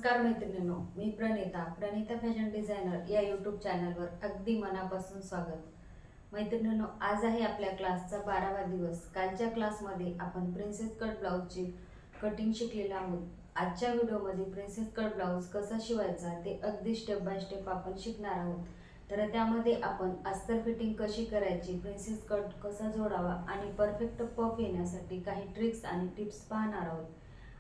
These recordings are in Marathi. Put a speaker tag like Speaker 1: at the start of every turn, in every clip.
Speaker 1: नमस्कार मैत्रिणींनो, मी प्रणिता फॅशन डिझायनर या यूट्यूब चॅनलवर अगदी मनापासून स्वागत। मैत्रिणींनो, आज आहे आपल्या क्लासचा 12वा दिवस। कालच्या क्लासमध्ये आपण प्रिन्सेस कट ब्लाऊजची कटिंग शिकलेलो आहोत। आजच्या व्हिडिओमध्ये प्रिन्सेस कट ब्लाऊज कसा शिवायचा ते अगदी स्टेप बाय स्टेप आपण शिकणार आहोत। तर त्यामध्ये आपण अस्तर फिटिंग कशी करायची, प्रिन्सेस कट कसा जोडावा आणि परफेक्ट पफ येण्यासाठी काही ट्रिक्स आणि टिप्स पाहणार आहोत।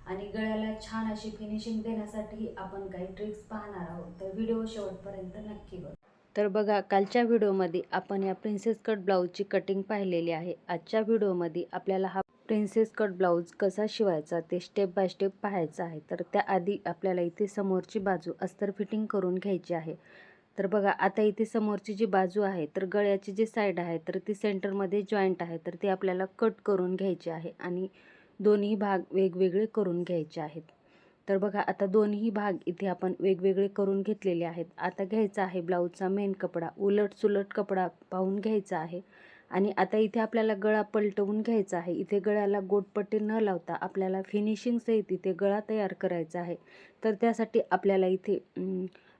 Speaker 1: आणि गळ्याला छान अशी फिनिशिंग देण्यासाठी आपण काही ट्रिक्स पाहणार आहोत। तर व्हिडिओ शेवटपर्यंत नक्की बघा। तर बघा, कालच्या व्हिडिओमध्ये आपण या प्रिन्सेस कट ब्लाऊजची कटिंग पाहिलेली आहे। आजच्या व्हिडिओमध्ये आपल्याला हा प्रिन्सेस कट ब्लाऊज कसा शिवायचा ते स्टेप बाय स्टेप पाहायचा आहे। तर त्याआधी आपल्याला इथे समोरची बाजू अस्तर फिटिंग करून घ्यायची आहे। तर बघा, आता इथे समोरची जी बाजू आहे, तर गळ्याची जी साईड आहे तर ती सेंटरमध्ये जॉईंट आहे, तर ती आपल्याला कट करून घ्यायची आहे आणि दोन्ही भाग वेगवेगळे करून घ्यायचे आहेत। तर बघा, आता दोन्ही भाग इथे आपण वेगवेगळे करून घेतलेले आहेत। आता घ्यायचा आहे ब्लाऊजचा मेन कपडा, उलट सुलट कपडा पाहून घ्यायचा आहे। आणि आता इथे आपल्याला गळा पलटवून घ्यायचा आहे। इथे गळ्याला गोटपट्टी न लावता आपल्याला फिनिशिंग सहित इथे गळा तयार करायचा आहे। तर त्यासाठी आपल्याला इथे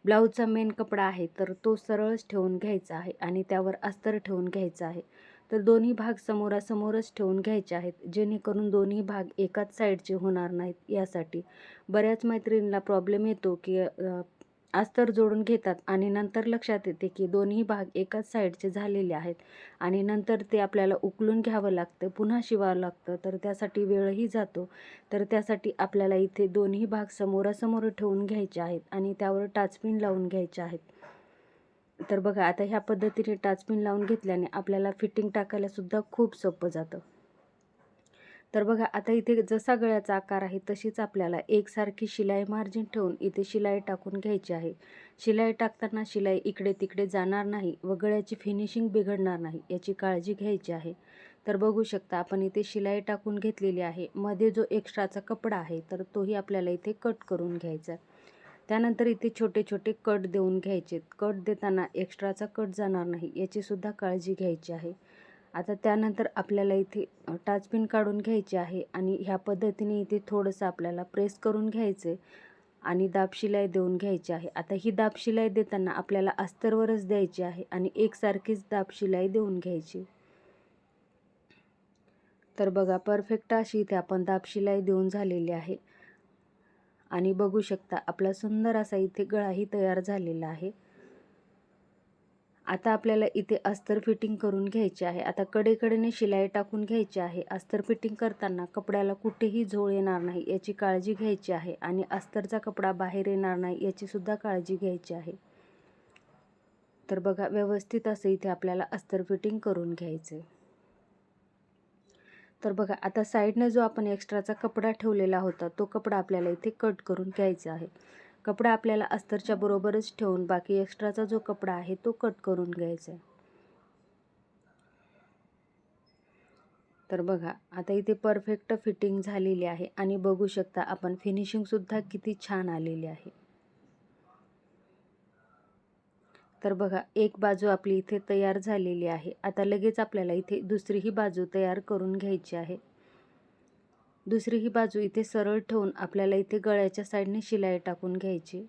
Speaker 1: ब्लाऊजचा मेन कपडा आहे तर तो सरळच ठेवून घ्यायचा आहे आणि त्यावर अस्तर ठेवून घ्यायचा आहे। तर दोन्ही भाग समोरासमोरच ठेवून घ्यायचे आहेत, जेणेकरून दोन्ही भाग एकाच साईडचे होणार नाहीत। यासाठी बऱ्याच मैत्रिणींना प्रॉब्लेम येतो की अस्तर जोडून घेतात आणि नंतर लक्षात येते की दोन्ही भाग एकाच साईडचे झालेले आहेत आणि नंतर ते आपल्याला उकलून घ्यावं लागतं, पुन्हा शिवावं लागतं, तर त्यासाठी वेळही जातो। तर त्यासाठी आपल्याला इथे दोन्ही भाग समोरासमोर ठेवून घ्यायचे आहेत आणि त्यावर टाचपिन लावून घ्यायचे आहेत। तर बघा, आता ह्या पद्धतीने टाचपिन लावून घेतल्याने आपल्याला फिटिंग टाकायला सुद्धा खूप सोपं जातं। तर बघा, आता इथे जसा गळ्याचा आकार आहे तशीच आपल्याला एकसारखी शिलाई मार्जिन ठेवून इथे शिलाई टाकून घ्यायची आहे। शिलाई टाकताना शिलाई इकडे तिकडे जाणार नाही व गळ्याची फिनिशिंग बिघडणार नाही याची काळजी घ्यायची आहे। तर बघू शकता, आपण इथे शिलाई टाकून घेतलेली आहे। मध्ये जो एक्स्ट्राचा कपडा आहे तर तोही आपल्याला इथे कट करून घ्यायचा आहे। त्यानंतर इथे छोटे छोटे कट देऊन घ्यायचे। कट देताना एक्स्ट्राचा कट जाणार नाही याची सुद्धा काळजी घ्यायची आहे। आता त्यानंतर आपल्याला इथे टाचपिन काढून घ्यायची आहे आणि ह्या पद्धतीने इथे थोडंसं आपल्याला प्रेस करून घ्यायचं आणि दाब शिलाई देऊन घ्यायची आहे। आता ही दाब शिलाई देताना आपल्याला अस्तरवरच द्यायची आहे आणि एकसारखीच दाब शिलाई देऊन घ्यायची। तर बघा, परफेक्ट अशी इथे आपण दाब शिलाई देऊन झालेली आहे आणि बघू शकता आपला सुंदर असा इथे गळाही तयार झालेला आहे। आता आपल्याला इथे अस्तर फिटिंग करून घ्यायची आहे। आता कडेकडेने शिलाई टाकून घ्यायची आहे। अस्तर फिटिंग करताना कपड्याला कुठेही झोळ येणार नाही याची काळजी घ्यायची आहे आणि अस्तरचा कपडा बाहेर येणार नाही याची सुद्धा काळजी घ्यायची आहे। तर बघा, व्यवस्थित असं इथे आपल्याला अस्तर फिटिंग करून घ्यायचं। तर बघा, आता साईडने जो आपण एक्स्ट्राचा कपडा ठेवलेला होता तो कपडा आपल्याला इथे कट करून घ्यायचा आहे। कपडा आपल्याला अस्तरच्या बरोबरच ठेवून बाकी एक्स्ट्राचा जो कपडा आहे तो कट करून घ्यायचा आहे। तर बघा, आता इथे परफेक्ट फिटिंग झालेली आहे आणि बघू शकता आपण फिनिशिंग सुद्धा किती छान आलेली आहे। तर बघा, एक बाजू आपली इथे तयार झालेली आहे। आता लगेच आपल्याला इथे दुसरीही बाजू तयार करून घ्यायची आहे। दुसरीही बाजू इथे सरळ ठेवून आपल्याला इथे गळ्याच्या साईडने शिलाई टाकून घ्यायची।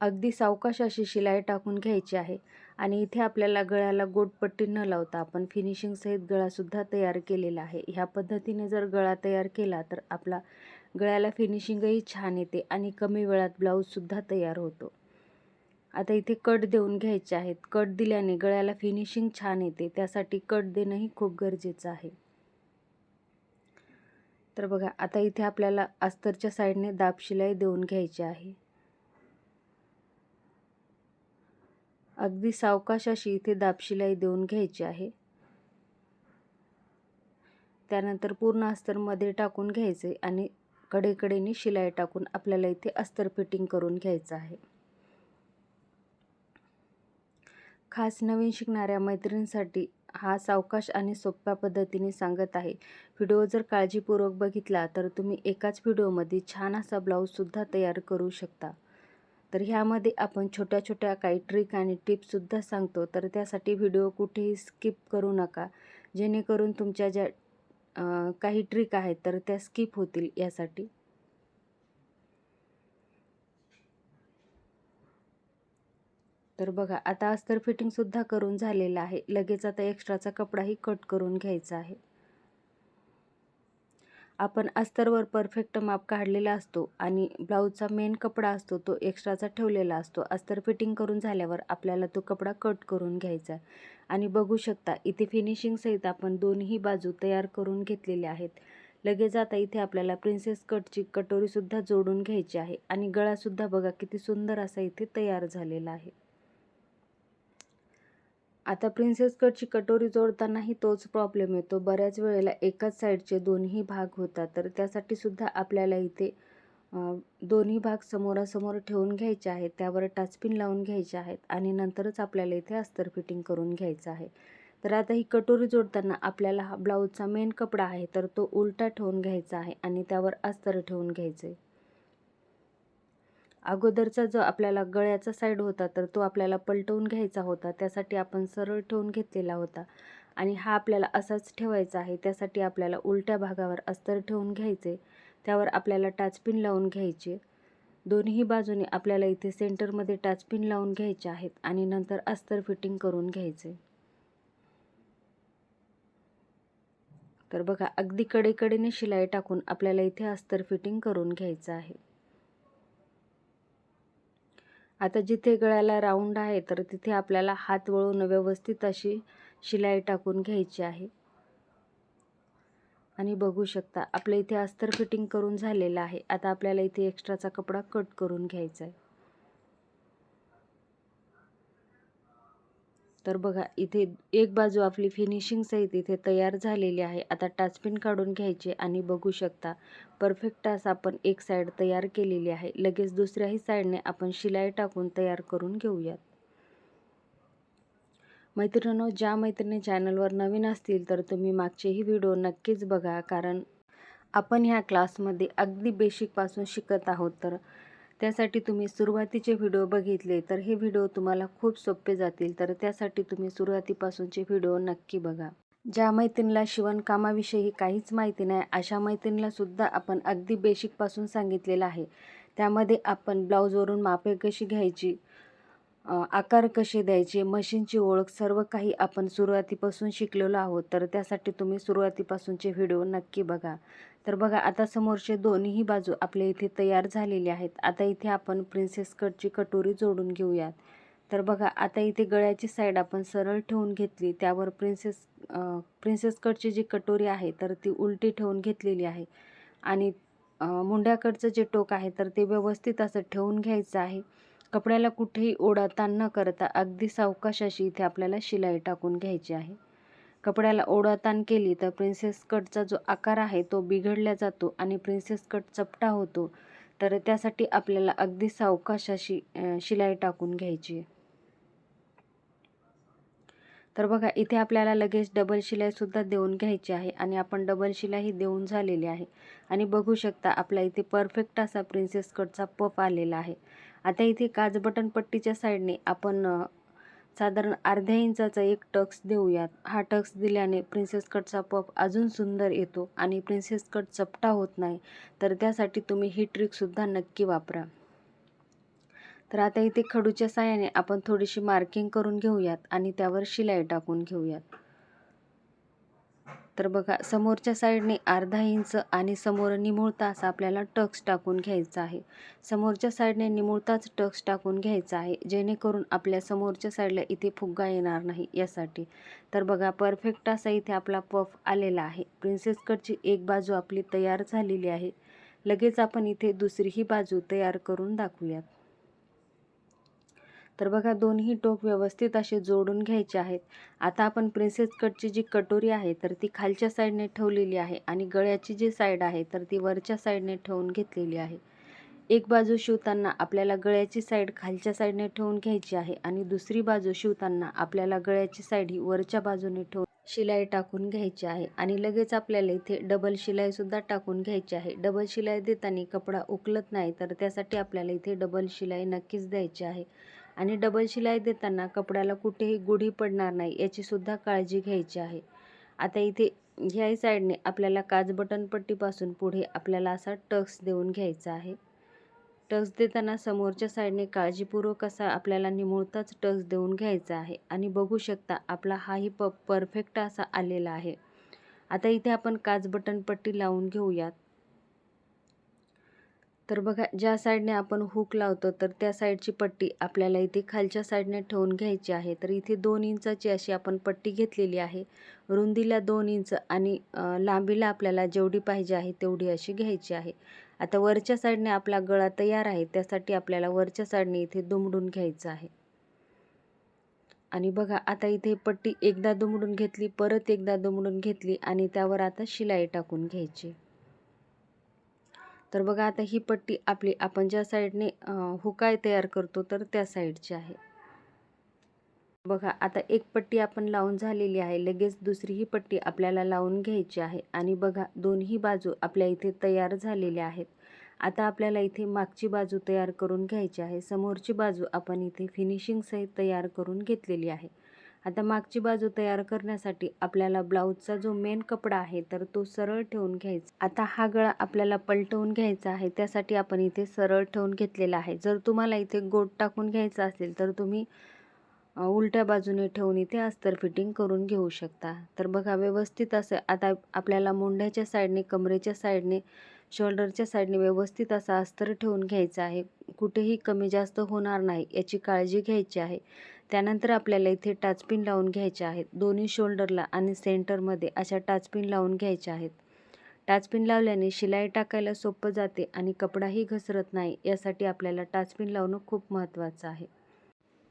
Speaker 1: अगदी सावकाश अशी शिलाई टाकून घ्यायची आहे आणि इथे आपल्याला गळ्याला गोटपट्टी न लावता आपण फिनिशिंग सहित गळासुद्धा तयार केलेला आहे। ह्या पद्धतीने जर गळा तयार केला तर आपला गळ्याला फिनिशिंगही छान येते आणि कमी वेळात ब्लाऊजसुद्धा तयार होतो। आता इथे कट देऊन घ्यायचे आहेत। कट दिल्याने गळ्याला फिनिशिंग छान येते, त्यासाठी कट देणंही खूप गरजेचं आहे। तर बघा, आता इथे आपल्याला अस्तरच्या साईडने दाब शिलाई देऊन घ्यायची आहे। अगदी सावकाश अशी इथे दाब शिलाई देऊन घ्यायची आहे। त्यानंतर पूर्ण अस्तर मध्ये टाकून घ्यायचे आणि कडेकडेने शिलाई टाकून आपल्याला इथे अस्तर फिटिंग करून घ्यायचं आहे। खास नवीन शिकणाऱ्या मैत्रिणींसाठी हा सावकाश आणि सोप्या पद्धतीने सांगत आहे। व्हिडिओ जर काळजीपूर्वक बघितला तर तुम्ही एकाच व्हिडिओमध्ये छान असा ब्लाऊजसुद्धा तयार करू शकता। तर ह्यामध्ये आपण छोट्या छोट्या काही ट्रिक आणि टिप्ससुद्धा सांगतो, तर त्यासाठी व्हिडिओ कुठेही स्किप करू नका, जेणेकरून तुमच्या ज्या काही ट्रिक आहेत तर त्या स्किप होतील यासाठी। तर बघा आता अस्तर फिटिंग सुद्धा करून झालेलं आहे. लगेच आता एक्स्ट्राचा कपडाही कट करून घ्यायचा आहे. आपण अस्तरवर परफेक्ट माप काढलेला असतो आणि ब्लाऊजचा मेन कपडा असतो तो एक्स्ट्राचा ठेवलेला असतो. अस्तर फिटिंग करून झाल्यावर आपल्याला तो कपडा कट करून घ्यायचा आहे. आणि बघू शकता इथे फिनिशिंग सहित आपण दोन्ही बाजू तयार करून घेतलेल्या आहेत. लगेच आता इथे आपल्याला प्रिन्सेस कटची कटोरीसुद्धा जोडून घ्यायची आहे आणि गळासुद्धा बघा किती सुंदर असा इथे तयार झालेला आहे. आता प्रिन्सेस कटची कटोरी जोडतानाही तोच प्रॉब्लेम येतो. बऱ्याच वेळेला एकाच साईडचे दोन्ही भाग होतात. तर त्यासाठी सुद्धा आपल्याला इथे दोन्ही भाग समोरासमोर ठेवून घ्यायचे आहेत. त्यावर टाचपिन लावून घ्यायचे आहेत आणि नंतरच आपल्याला इथे अस्तर फिटिंग करून घ्यायचं आहे. तर आता ही कटोरी जोडताना आपल्याला हा ब्लाऊजचा मेन कपडा आहे तर तो उलटा ठेवून घ्यायचा आहे आणि त्यावर अस्तर ठेवून घ्यायचं आहे. अगोदरचा जो आपल्याला गळ्याचा साईड होता तर तो आपल्याला पलटवून घ्यायचा होता. त्यासाठी आपण सरळ ठेवून घेतलेला होता आणि हा आपल्याला असाच ठेवायचा आहे. त्यासाठी आपल्याला उलट्या भागावर अस्तर ठेवून घ्यायचे. त्यावर आपल्याला टाचपिन लावून घ्यायचे. दोन्ही बाजूने आपल्याला इथे सेंटरमध्ये टाचपिन लावून घ्यायचे आहेत आणि नंतर अस्तर फिटिंग करून घ्यायचे. तर बघा अगदी कडेकडेने शिलाई टाकून आपल्याला इथे अस्तर फिटिंग करून घ्यायचं आहे. आता जिथे गळ्याला राऊंड आहे तर तिथे आपल्याला हात वळून व्यवस्थित अशी शिलाई टाकून घ्यायची आहे. आणि बघू शकता आपल्या इथे अस्तर फिटिंग करून झालेलं आहे. आता आपल्याला इथे एक्स्ट्राचा कपडा कट करून घ्यायचा आहे. तर बघा इथे एक बाजू आपली फिनिशिंग सहित इथे तयार झालेली आहे. आता टाचपिन काढून घ्यायचे आणि बघू शकता परफेक्ट असं आपण एक साईड तयार केलेली आहे. लगेच दुसऱ्याही साईडने आपण शिलाई टाकून तयार करून घेऊयात. मैत्रिणींनो, ज्या मैत्रिणी चॅनलवर नवीन असतील तर तुम्ही मागचेही व्हिडिओ नक्कीच बघा, कारण आपण ह्या क्लासमध्ये अगदी बेसिकपासून शिकत आहोत. तर त्यासाठी तुम्ही सुरुवातीचे व्हिडिओ बघितले तर हे व्हिडिओ तुम्हाला खूप सोपे जातील. तर त्यासाठी तुम्ही सुरुवातीपासूनचे व्हिडिओ नक्की बघा. ज्या मैत्रिणीला शिवणकामाविषयी काहीच माहिती नाही अशा मैत्रिणीला सुद्धा आपण अगदी बेसिकपासून सांगितलेलं आहे. त्यामध्ये आपण ब्लाऊजवरून मापे कशी घ्यायची, आकार कसे द्यायचे, मशीनची ओळख, सर्व काही आपण सुरुवातीपासून शिकलेलो आहोत. तर त्यासाठी तुम्ही सुरुवातीपासूनचे व्हिडिओ नक्की बघा. तर बघा आता समोरचे दोन्ही बाजू आपल्या इथे तयार झालेले आहेत. आता इथे आपण प्रिन्सेस कटची कटोरी जोडून घेऊयात. तर बघा आता इथे गळ्याची साईड आपण सरळ ठेवून घेतली. त्यावर प्रिन्सेस कटची जी कटोरी आहे तर ती उलटी ठेवून घेतलेली आहे आणि मुंड्याकडचं जे टोक आहे तर ते व्यवस्थित असं ठेवून घ्यायचं आहे. कपड्याला कुठेही ओढाताण न करता अगदी सावकाश अशी इथे आपल्याला शिलाई टाकून घ्यायची आहे. कपड्याला ओढाताण केली तर प्रिन्सेस कटचा जो आकार आहे तो बिघडला जातो आणि प्रिन्सेस कट चपटा होतो. तर त्यासाठी आपल्याला अगदी सावकाश अशी शिलाई टाकून घ्यायची आहे. तर बघा इथे आपल्याला लगेच डबल शिलाईसुद्धा देऊन घ्यायची आहे आणि आपण डबल शिलाई देऊन झालेली आहे. आणि बघू शकता आपल्या इथे परफेक्ट असा प्रिन्सेस कटचा पफ आलेला आहे. आता इथे काज बटन पट्टीच्या साईडने आपण साधारण अर्ध्या इंचाचा एक टक्स देऊयात. हा टक्स दिल्याने प्रिन्सेस कटचा पफ अजून सुंदर येतो आणि प्रिन्सेस कट चपटा होत नाही. तर त्यासाठी तुम्ही ही ट्रिकसुद्धा नक्की वापरा. तर आता इथे खडूच्या साहाय्याने आपण थोडीशी मार्किंग करून घेऊयात आणि त्यावर शिलाई टाकून घेऊयात. तर बघा समोरच्या साईडने अर्धा इंच आणि समोर निमुळता असा आपल्याला टक्स टाकून घ्यायचा आहे. समोरच्या साईडने निमुळताच टक्स टाकून घ्यायचा आहे, जेणेकरून आपल्या समोरच्या साईडला इथे फुगा येणार नाही यासाठी. तर बघा परफेक्ट असा इथे आपला पफ आलेला आहे. प्रिन्सेस कटची एक बाजू आपली तयार झालेली आहे. लगेच आपण इथे दुसरीही बाजू तयार करून दाखवूयात. तर बघा दोन्ही टोक व्यवस्थित असे जोडून घ्यायचे आहेत. आता आपण प्रिन्सेस कटची जी कटोरी आहे तर ती खालच्या साईडने ठेवलेली आहे आणि गळ्याची जी साईड आहे तर ती वरच्या साईडने ठेवून घेतलेली आहे. एक बाजू शिवताना आपल्याला गळ्याची साईड खालच्या साईडने ठेवून घ्यायची आहे आणि दुसरी बाजू शिवताना आपल्याला गळ्याची साईड ही वरच्या बाजूने ठेवून शिलाई टाकून घ्यायची आहे. आणि लगेच आपल्याला इथे डबल शिलाईसुद्धा टाकून घ्यायची आहे. डबल शिलाई देताना कपडा उकलत नाही तर त्यासाठी आपल्याला इथे डबल शिलाई नक्कीच द्यायची आहे. आणि डबल शिलाई देताना कपड्याला कुठेही गुढी पडणार नाही याची सुद्धा काळजी घ्यायची आहे. आता इथे ह्याही साईडने आपल्याला काज बटन पट्टीपासून पुढे आपल्याला असा टक्स देऊन घ्यायचा आहे. टक्स देताना समोरच्या साईडने काळजीपूर्वक असा आपल्याला निमुळताच टक्स देऊन घ्यायचा आहे आणि बघू शकता आपला हाही परफेक्ट असा आलेला आहे. आता इथे आपण काच बटन पट्टी लावून घेऊयात. तर बघा, ज्या साईडने आपण हुक लावतो तर त्या साईडची पट्टी आपल्याला इथे खालच्या साईडने ठेवून घ्यायची आहे. तर इथे 2 इंचाची अशी आपण पट्टी घेतलेली आहे. रुंदीला 2 इंच आणि लांबीला आपल्याला जेवढी पाहिजे आहे तेवढी अशी घ्यायची आहे. आता वरच्या साईडने आपला गळा तयार आहे, त्यासाठी आपल्याला वरच्या साईडने इथे दुमडून घ्यायचं आहे. आणि बघा, आता इथे पट्टी एकदा दुमडून घेतली, परत एकदा दुमडून घेतली आणि त्यावर आता शिलाई टाकून घ्यायची. तर बघा, आता ही पट्टी आपली आपण ज्या साईडने हुकाय तयार करतो तर त्या साईडची आहे. बघा, आता एक पट्टी आपण लावून झालेली आहे. लगेच दुसरी ही पट्टी आपल्याला लावून घ्यायची आहे. आणि बघा, दोन्ही बाजू आपल्या इथे तयार झालेल्या आहेत. आता आपल्याला इथे मागची बाजू तयार करून घ्यायची आहे. समोरची बाजू आपण इथे फिनिशिंग सहित तयार करून घेतलेली आहे. आता मागची बाजू तयार करण्यासाठी आपल्याला ब्लाऊजचा जो मेन कपडा आहे तर तो सरळ ठेवून घ्यायचा. आता हा गळा आपल्याला पलटवून घ्यायचा आहे, त्यासाठी आपण इथे सरळ ठेवून घेतलेला आहे. जर तुम्हाला इथे गोट टाकून घ्यायचा असेल तर तुम्ही उलट्या बाजूने ठेवून इथे अस्तर फिटिंग करून घेऊ शकता. तर बघा, व्यवस्थित असं आता आपल्याला मुंड्याच्या साईडने, कमरेच्या साईडने, शोल्डरच्या साईडने व्यवस्थित असा अस्तर ठेवून घ्यायचा आहे. कुठेही कमी जास्त होणार नाही याची काळजी घ्यायची आहे. त्यानंतर आपल्याला इथे टाचपिन लावून घ्यायच्या आहेत. दोन्ही शोल्डरला आणि सेंटरमध्ये अशा टाचपिन लावून घ्यायच्या आहेत. टाचपिन लावल्याने शिलाई टाकायला सोपं जाते आणि कपडाही घसरत नाही, यासाठी आपल्याला टाचपिन लावणं खूप महत्त्वाचं आहे.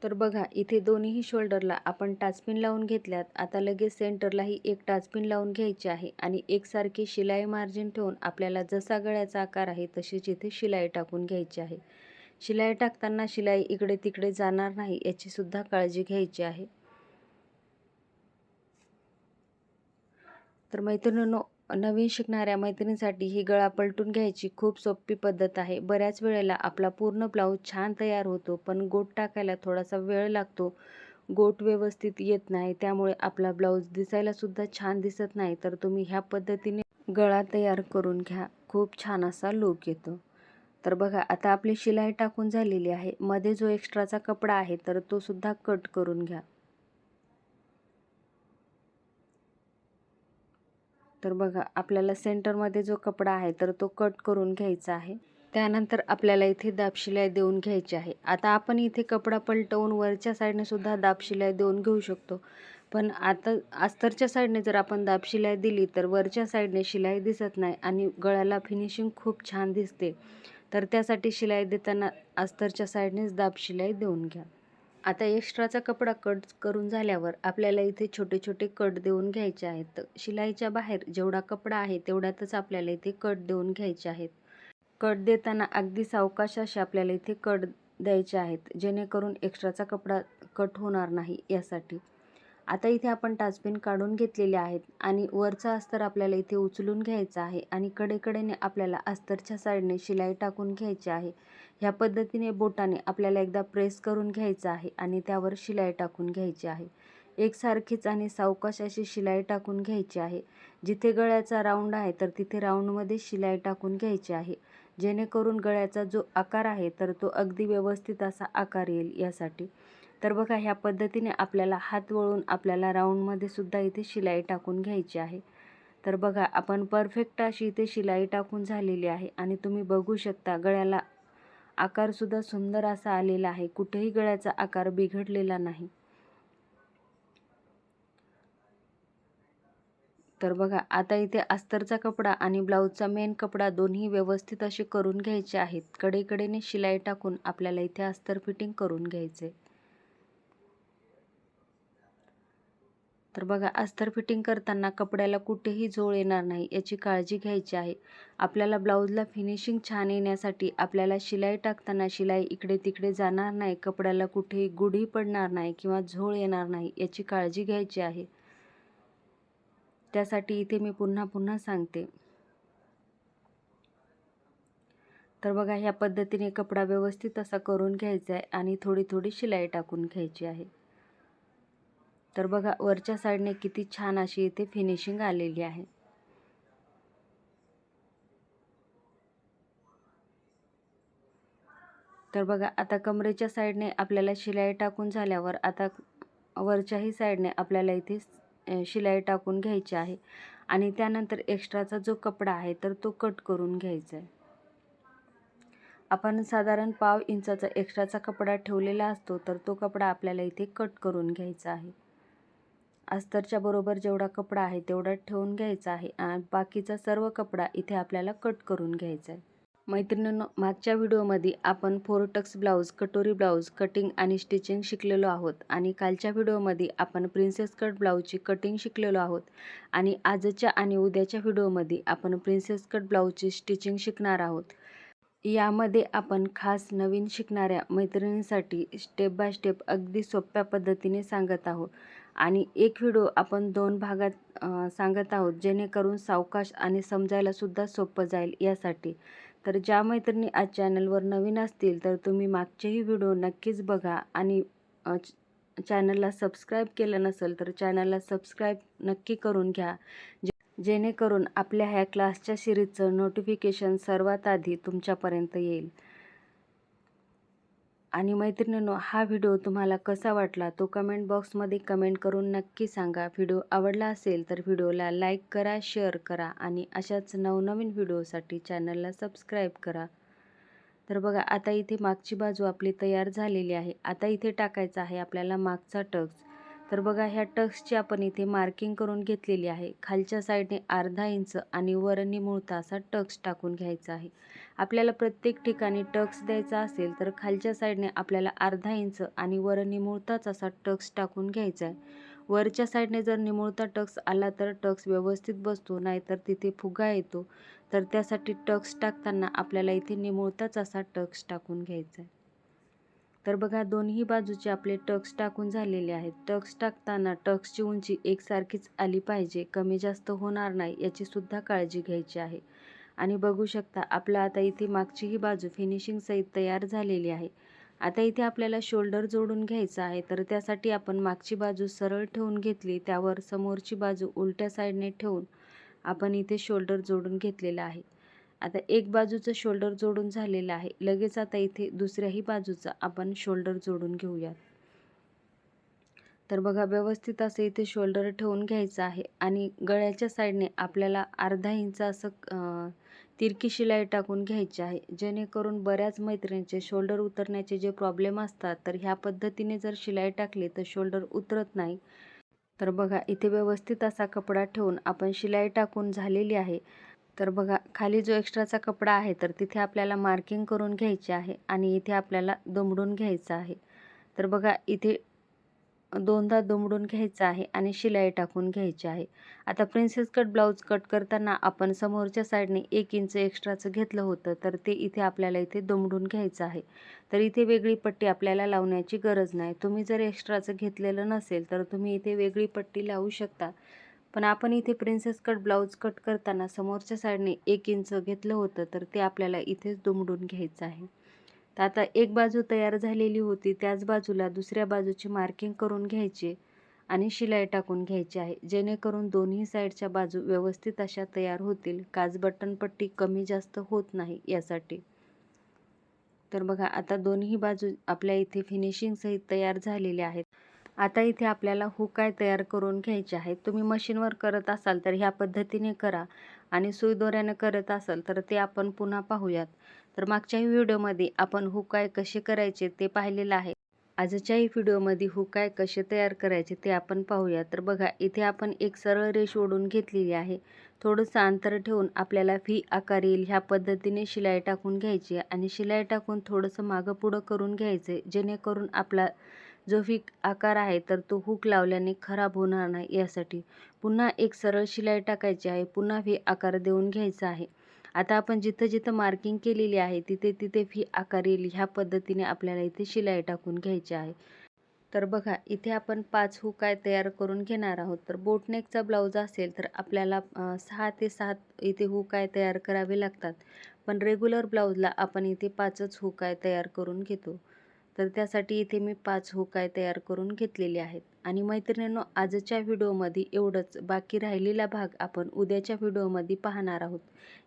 Speaker 1: तर बघा, इथे दोन्ही शोल्डरला आपण टाचपिन लावून घेतल्यात. आता लगेच सेंटरलाही एक टाचपिन लावून घ्यायची आहे आणि एकसारखी शिलाई मार्जिन ठेवून आपल्याला जसा गळ्याचा आकार आहे तशीच इथे शिलाई टाकून घ्यायची आहे. शिलाई टाकताना शिलाई इकडे तिकडे जाणार नाही याची सुद्धा काळजी घ्यायची आहे. तर मैत्रिणींनो, नवीन शिकणाऱ्या मैत्रिणींसाठी ही गळा पलटून घ्यायची खूप सोपी पद्धत आहे. बऱ्याच वेळेला आपला पूर्ण ब्लाऊज छान तयार होतो, पण गोट टाकायला थोडासा वेळ लागतो. गोट व्यवस्थित येत नाही, त्यामुळे आपला ब्लाऊज दिसायला सुद्धा छान दिसत नाही. तर तुम्ही ह्या पद्धतीने गळा तयार करून घ्या, खूप छान असा लूक येतो. तर बघा, आता आपली शिलाई टाकून झालेली आहे. मध्ये जो एक्स्ट्राचा कपडा आहे तर तो सुद्धा कट करून घ्या. तर बघा, आपल्याला सेंटरमध्ये जो कपडा आहे तर तो कट करून घ्यायचा आहे. त्यानंतर आपल्याला इथे दाब शिलाई देऊन घ्यायची आहे. आता आपण इथे कपडा पलटवून वरच्या साईडने सुद्धा दाब शिलाई देऊन घेऊ शकतो, पण आता अस्तरच्या साईडने जर आपण दाब शिलाई दिली तर वरच्या साईडने शिलाई दिसत नाही आणि गळ्याला फिनिशिंग खूप छान दिसते. तर त्यासाठी शिलाई देताना अस्तरच्या साईडनेच दाब शिलाई देऊन घ्या. आता एक्स्ट्राचा कपडा कट करून झाल्यावर आपल्याला इथे छोटे छोटे कट देऊन घ्यायचे आहेत. शिलाईच्या बाहेर जेवढा कपडा आहे तेवढ्यातच आपल्याला इथे कट देऊन घ्यायचे आहेत. कट देताना अगदी सावकाश असे आपल्याला इथे कट द्यायचे आहेत, जेणेकरून एक्स्ट्राचा कपडा कट होणार नाही यासाठी. आता इथे आपण टाचपिन काढून घेतलेले आहेत आणि वरचा अस्तर आपल्याला इथे उचलून घ्यायचा आहे आणि कडेकडेने आपल्याला अस्तरच्या साईडने शिलाई टाकून घ्यायची आहे. ह्या पद्धतीने बोटाने आपल्याला एकदा प्रेस करून घ्यायचं आहे आणि त्यावर शिलाई टाकून घ्यायची आहे. एकसारखीच आणि सावकाश अशी शिलाई टाकून घ्यायची आहे. जिथे गळ्याचा राऊंड आहे तर तिथे राऊंडमध्ये शिलाई टाकून घ्यायची आहे, जेणेकरून गळ्याचा जो आकार आहे तर तो अगदी व्यवस्थित असा आकार येईल यासाठी. तर बघा, ह्या पद्धतीने आपल्याला हात वळून आपल्याला राऊंडमध्ये सुद्धा इथे शिलाई टाकून घ्यायची आहे. तर बघा, आपण परफेक्ट अशी इथे शिलाई टाकून झालेली आहे आणि तुम्ही बघू शकता गळ्याला आकारसुद्धा सुंदर असा आलेला आहे. कुठेही गळ्याचा आकार बिघडलेला नाही. तर बघा, आता इथे अस्तरचा कपडा आणि ब्लाऊजचा मेन कपडा दोन्ही व्यवस्थित असे करून घ्यायचे आहेत. कडेकडेने शिलाई टाकून आपल्याला इथे अस्तर फिटिंग करून घ्यायचे. तर बघा, अस्तर फिटिंग करताना कपड्याला कुठेही झोळ येणार नाही याची काळजी घ्यायची आहे. आपल्याला ब्लाऊजला फिनिशिंग छान येण्यासाठी आपल्याला शिलाई टाकताना शिलाई इकडे तिकडे जाणार नाही, कपड्याला कुठेही गुढी पडणार नाही किंवा झोळ येणार नाही याची काळजी घ्यायची आहे. त्यासाठी इथे मी पुन्हा पुन्हा सांगते. तर बघा, ह्या पद्धतीने कपडा व्यवस्थित असा करून घ्यायचा आहे आणि थोडी थोडी शिलाई टाकून घ्यायची आहे. तर बघा, वरच्या साईडने किती छान अशी इथे फिनिशिंग आलेली आहे. तर बघा आता कमरेच्या साईडने आपल्याला शिलाई टाकून झाल्यावर आता वरच्याही साईडने आपल्याला इथे शिलाई टाकून घ्यायची आहे आणि त्यानंतर एक्स्ट्राचा जो कपडा आहे तर तो कट करून घ्यायचा आहे. आपण साधारण पाव इंचाचा एक्स्ट्राचा कपडा ठेवलेला असतो, तर तो कपडा आपल्याला इथे कट करून घ्यायचा आहे. अस्तरच्या बरोबर जेवढा कपडा आहे तेवढा ठेवून घ्यायचा आहे आणि बाकीचा सर्व कपडा इथे आपल्याला कट करून घ्यायचा आहे. मैत्रिणींनो, मागच्या व्हिडिओमध्ये आपण 4 टक्स ब्लाऊज, कटोरी ब्लाऊज कटिंग आणि स्टिचिंग शिकलेलो आहोत आणि कालच्या व्हिडिओमध्ये आपण प्रिन्सेस कट ब्लाऊजची कटिंग शिकलेलो आहोत आणि आजच्या आणि उद्याच्या व्हिडिओमध्ये आपण प्रिन्सेस कट ब्लाऊजची स्टिचिंग शिकणार आहोत. यामध्ये आपण खास नवीन शिकणाऱ्या मैत्रिणींसाठी स्टेप बाय स्टेप अगदी सोप्या पद्धतीने सांगत आहोत आणि एक व्हिडिओ आपण 2 भागात सांगत आहोत, जेणेकरून सावकाश आणि समजायला सुद्धा सोपं जाईल यासाठी. तर ज्या मैत्रिणी आज चॅनलवर नवीन असतील तर तुम्ही मागचेही व्हिडिओ नक्कीच बघा आणि चॅनलला सबस्क्राईब केलं नसेल तर चॅनलला सबस्क्राईब नक्की करून घ्या, जेणेकरून आपल्या ह्या क्लासच्या सिरीजचं नोटिफिकेशन सर्वात आधी तुमच्यापर्यंत येईल. आणि मैत्रिणींनो, हा व्हिडिओ तुम्हाला कसा वाटला तो कमेंट बॉक्समध्ये कमेंट करून नक्की सांगा. व्हिडिओ आवडला असेल तर व्हिडिओला लाईक करा, शेअर करा आणि अशाच नवनवीन व्हिडिओसाठी चॅनलला सबस्क्राईब करा. तर बघा आता इथे मागची बाजू आपली तयार झालेली आहे. आता इथे टाकायचा आहे आपल्याला मागचा टक्स. तर बघा ह्या टक्सची आपण इथे मार्किंग करून घेतलेली आहे. खालच्या साईडने अर्धा इंच आणि वर निमुळता असा टक्स टाकून घ्यायचा आहे. आपल्याला प्रत्येक ठिकाणी टक्स द्यायचा असेल तर खालच्या साईडने आपल्याला अर्धा इंच आणि वर निमुळताच असा टक्स टाकून घ्यायचा आहे. वरच्या साईडने जर निमुळता टक्स आला तर टक्स व्यवस्थित बसतो, नाहीतर तिथे फुगा येतो. तर त्यासाठी टक्स टाकताना आपल्याला इथे निमुळताच असा टक्स टाकून घ्यायचा आहे. तर बघा दोन्ही बाजूचे आपले टक्स टाकून झालेले आहेत. टक्स टाकताना टक्सची उंची एकसारखीच आली पाहिजे, कमी जास्त होणार नाही याची सुद्धा काळजी घ्यायची आहे. आणि बघू शकता आपलं आता इथे मागची ही बाजू फिनिशिंग सहित तयार झालेली आहे. आता इथे आपल्याला शोल्डर जोडून घ्यायचा आहे. तर त्यासाठी आपण मागची बाजू सरळ ठेवून घेतली, त्यावर समोरची बाजू उलट्या साईडने ठेवून आपण इथे शोल्डर जोडून घेतलेला आहे. आता एक बाजूचं शोल्डर जोडून झालेलं आहे. लगेच आता इथे दुसऱ्याही बाजूचा आपण शोल्डर जोडून घेऊयात. तर बघा व्यवस्थित असं इथे शोल्डर ठेवून घ्यायचं आहे आणि गळ्याच्या साईडने आपल्याला अर्धा इंच असं तिरकी शिलाई टाकून घ्यायची आहे, जेणेकरून बऱ्याच मैत्रिणींचे शोल्डर उतरण्याचे जे प्रॉब्लेम असतात तर ह्या पद्धतीने जर शिलाई टाकली तर शोल्डर उतरत नाही. तर बघा इथे व्यवस्थित असा कपडा ठेवून आपण शिलाई टाकून झालेली आहे. तर बघा खाली जो एक्स्ट्राचा कपडा आहे तर तिथे आपल्याला मार्किंग करून घ्यायचे आहे आणि इथे आपल्याला दुमडून घ्यायचं आहे. तर बघा इथे दोनदा दुमडून घ्यायचं आहे आणि शिलाई टाकून घ्यायची आहे. आता प्रिन्सेस कट ब्लाऊज कट करताना आपण समोरच्या साईडने 1 इंच एक्स्ट्राचं घेतलं होतं, तर ते इथे आपल्याला इथे दुमडून घ्यायचं आहे. तर इथे वेगळी पट्टी आपल्याला लावण्याची गरज नाही. तुम्ही जर एक्स्ट्राचं घेतलेलं नसेल तर तुम्ही इथे वेगळी पट्टी लावू शकता. पण आपण इथे प्रिन्सेस कट ब्लाऊज कट करताना समोरच्या साईडने 1 इंच घेतलं होतं, तर ते आपल्याला इथेच दुमडून घ्यायचं आहे. तर आता एक बाजू तयार झालेली होती, त्याच बाजूला दुसऱ्या बाजूची मार्किंग करून घ्यायची आणि शिलाई टाकून घ्यायची आहे, जेणेकरून दोन्ही साईडच्या बाजू व्यवस्थित अशा तयार होतील. काज बटन पट्टी कमी जास्त होत नाही यासाठी. तर बघा आता दोन्ही बाजू आपल्या इथे फिनिशिंग सहित तयार झालेल्या आहेत. आता इथे आपल्याला हुक तयार करून घ्यायचे आहेत. तुम्ही मशीनवर करत असाल तर ह्या पद्धतीने करा आणि सुई दोऱ्याने करत असाल तर ते आपण पुन्हा पाहूयात. तर मागच्याही व्हिडिओमध्ये आपण हुक कसे करायचे ते पाहिलेलं आहे. आजच्याही व्हिडिओमध्ये हुक कसे तयार करायचे ते आपण पाहूया. तर बघा इथे आपण एक सरळ रेष ओढून घेतलेली आहे. थोडंसं अंतर ठेवून आपल्याला व्ही आकार येईल ह्या पद्धतीने शिलाई टाकून घ्यायची आणि शिलाई टाकून थोडंसं मागं पुढं करून घ्यायचं, जेणेकरून आपला जो व्ही आकार आहे तर तो हुक लावल्याने खराब होणार नाही यासाठी. पुन्हा एक सरळ शिलाई टाकायची आहे, पुन्हा व्ही आकार देऊन घ्यायचा आहे. आता आपण जिथं जिथं मार्किंग केलेली आहे तिथे तिथे व्ही आकार येईल ह्या पद्धतीने आपल्याला इथे शिलाई टाकून घ्यायची आहे. तर बघा इथे आपण 5 हुक तयार करून घेणार आहोत. तर बोटनेकचा ब्लाऊज असेल तर आपल्याला 6 ते 7 इथे हुक तयार करावे लागतात, पण रेग्युलर ब्लाऊजला आपण इथे 5च हुक तयार करून घेतो. तर त्यासाठी इथे मी 5 हुक तयार करून घेतलेले आहेत. आणि मैत्रिणींनो, आजच्या व्हिडिओमध्ये एवढंच. बाकी राहिलेला भाग आपण उद्याच्या व्हिडिओमध्ये पाहणार आहोत.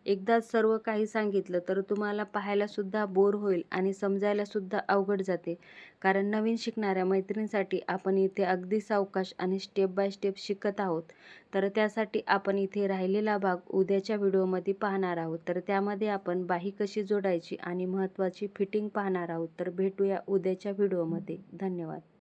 Speaker 1: एकदाच सर्व काही सांगितलं तर तुम्हाला पाहायलासुद्धा बोर होईल आणि समजायलासुद्धा अवघड जाते. कारण नवीन शिकणाऱ्या मैत्रिणींसाठी आपण इथे अगदी सावकाश आणि स्टेप बाय स्टेप शिकत आहोत. तर त्यासाठी आपण इथे राहिलेला भाग उद्याच्या व्हिडिओमध्ये पाहणार आहोत. तर त्यामध्ये आपण बाही कशी जोडायची आणि महत्त्वाची फिटिंग पाहणार आहोत. तर भेटूया उद्याच्या व्हिडिओमध्ये. धन्यवाद.